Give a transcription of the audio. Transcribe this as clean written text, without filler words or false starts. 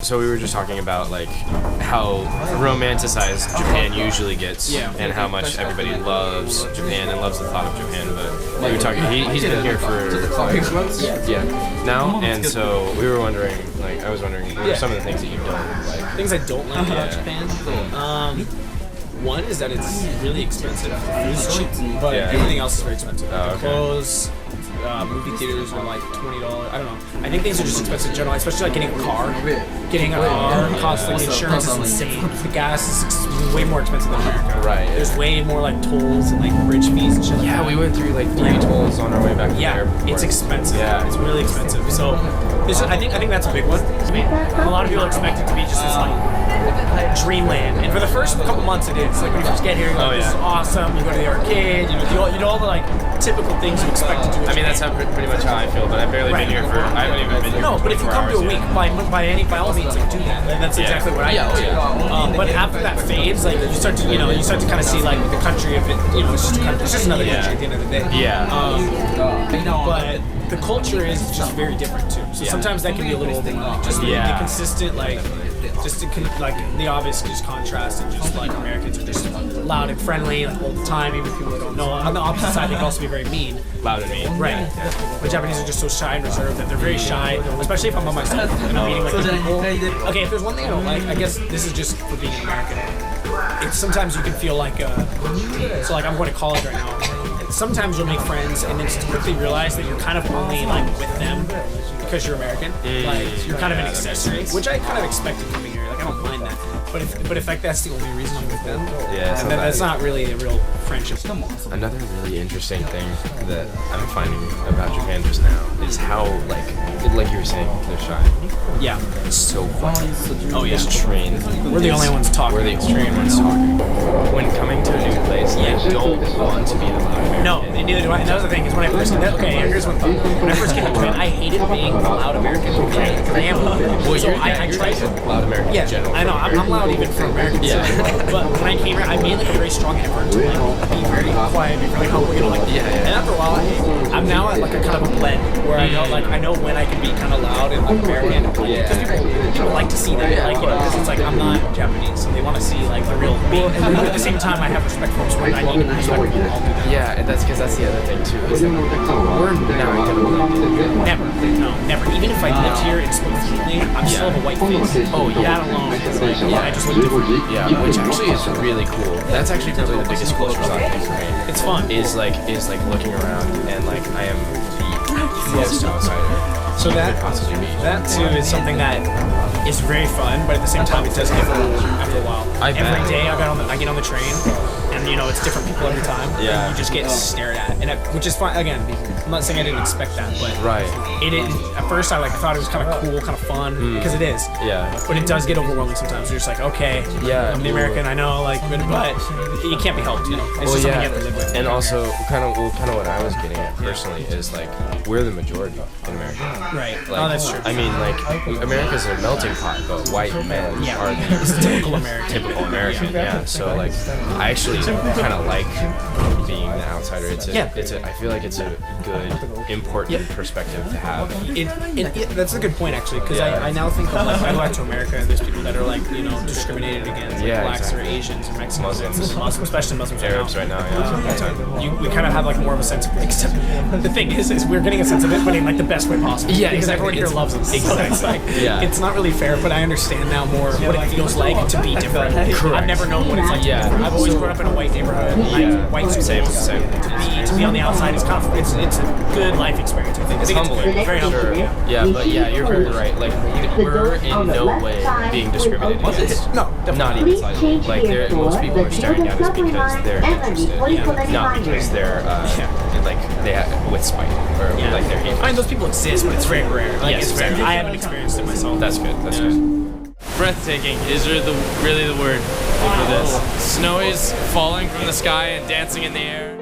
So we were just talking about like how romanticized Japan usually gets, and how much everybody loves Japan and loves the thought of Japan. But we were talking. He's been here for 6 months. Yeah, now, and so we were wondering. Like, I was wondering, what are some of the things that you don't like? Things I don't like about Japan. One is that it's really expensive. It's cheap, but everything else is very expensive. Oh, okay. Clothes. Movie theaters are like $20. I don't know. I think things are just expensive in general, especially like getting a car. Getting a car costs like insurance is insane. The gas is way more expensive than America. Right. There's way more like tolls and like bridge fees and shit. Yeah, we went through like 3 tolls on our way back to the airport. It's expensive. Yeah, it's really expensive. So I think that's a big one. I mean, a lot of people expect it to be just this like dreamland, and for the first couple months it is. Like when you first get here, you're like, this is awesome. You go to the arcade. You do all the like typical things you expect to do. I mean, that's pretty much how I feel, but I've barely been here for. I haven't even been here. No, but if you come to a week, by all means, like, do that. And that's exactly what I do. But after that fades, like you start to kind of see like the country of it. It's just another country at the end of the day. But the culture is just very different too. So sometimes that can be a little just the consistent like the obvious just contrast, and just like Americans are just loud and friendly like all the time, even people that don't know. On the opposite side, they can also be very mean. Loud and mean. Right. The Japanese are just so shy and reserved that they're very shy, especially if I'm by myself and I'm meeting like people. Okay, if there's one thing I don't like, I guess this is just for being an American. It's sometimes you can feel like so like I'm going to college right now. Sometimes you'll make friends and then just quickly realize that you're kind of only like with them because you're American. Like you're kind of an accessory, which I kind of expected coming here. Like I don't mind that. But if like that's the only reason I'm with them, and that's not really a real friendship. Another really interesting thing that I'm finding about Japan just now is how like you were saying, they're shy. Yeah. It's so quiet. Oh yeah. This train. We're the only ones talking. We're the only ones talking. When coming to a new place, they don't want to be the loud American. No, neither do I. And that was the thing, is when I first here's one thing. When I first came to Japan, I hated being the loud American because I am loud. Well, so I tried to loud American in general. I know, I'm loud even for Americans. Yeah. But when I came here, I made like a very strong effort to like be very quiet, be very humble, And after a while, I'm now at like a kind of a blend where I know when I can be kind of loud and like American. Because people like to see that, because it's like I'm not Japanese, so they want to see like the real me. But at the same time, I have respect for them, so when I need to respect people, I'll do that. Yeah, and that's because that's the other thing too. Is that we're not gonna blend in. Never. Even if I lived here and spoke fluently, I'm still have a white face. Oh yeah. That alone is like, I just look different. Yeah, which actually is really cool. That's actually probably the biggest culture shock thing for me. It's fun. Is like looking around and like I am the most outsider. So that too is something that is very fun, but at the same time it does get old after a while. Every day I get on the train, and it's different people every time. Yeah. And you just get stared at, which is fine. Again, I'm not saying I didn't expect that, but it is. At first, I thought it was kind of cool, kind of fun, because it is. Yeah. But it does get overwhelming sometimes. You're just like, okay, I'm the American, I know, but it can't be helped. It's just something you have to live with. And also, kind of what I was getting at personally is like we're the majority in America. Right. Like, that's true. I mean, like America's a melting pot, but white men are the typical American. Typical American. Yeah. So like, I actually kind of like being the outsider. I feel like it's a good, important perspective to have. That's a good point actually, because I now think of like I go out to America and there's people that are like discriminated against, like blacks or Asians or Mexicans, Muslims, especially Muslims, Arabs right now. We kind of have like more of a sense of it. Except the thing is we're getting a sense of it, but in like the best way possible. Yeah, because everyone here loves us. Exactly. So it's not really fair, but I understand now more what it feels like to be different. I've never known what it's like to be different. I've always grown up in a white neighborhood, white same. To be on the outside is kind of it's a good life experience. I think it's humbling. Very humbling. Yeah, but you're very right. Like we're in no way being discriminated against. No, not even slightly. Like most people are staring down us because they're interested, not because they're with spite or like they're hateful. I mean, those people exist, but it's very rare. Yes, it's very. I haven't experienced it myself. That's good. That's good. Breathtaking is really the word for this. Snow is falling from the sky and dancing in the air.